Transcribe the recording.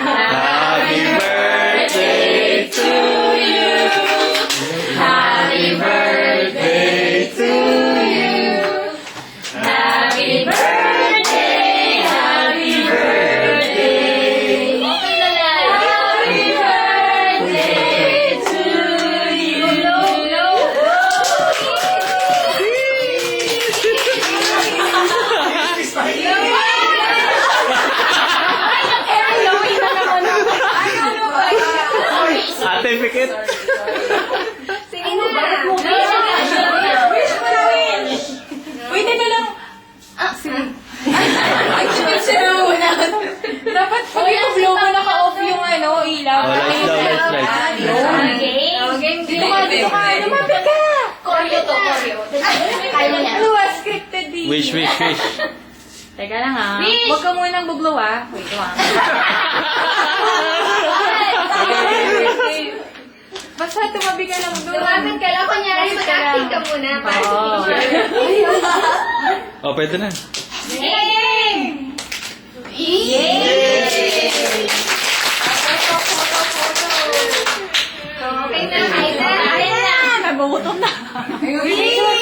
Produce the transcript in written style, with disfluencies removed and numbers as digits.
Happy birthday to you. Happy birthday to you. Happy birthday, happy birthday. Happy birthday to you. Ate, pikit. Sige na. Wish mo na, wish. Pwede na lang. Sige. Ay, sino muna. Dapat pag i-blow mo, naka-off yung ilaw. Lights. Dito ka. Lumapit ka. Choreo to, choreo. Kaya mo yan. Scripted din. Wish. Teka lang ha. Wish. Huwag ka munang buglo ha. Wait lang. Basta tumabi ka lang doon. Lumapit ka lang. Kunyari, mag-acting ka muna. Para sa picture. Oh, pwede na. Yay! Okay na, kaya na. Nagugutom na. Yay!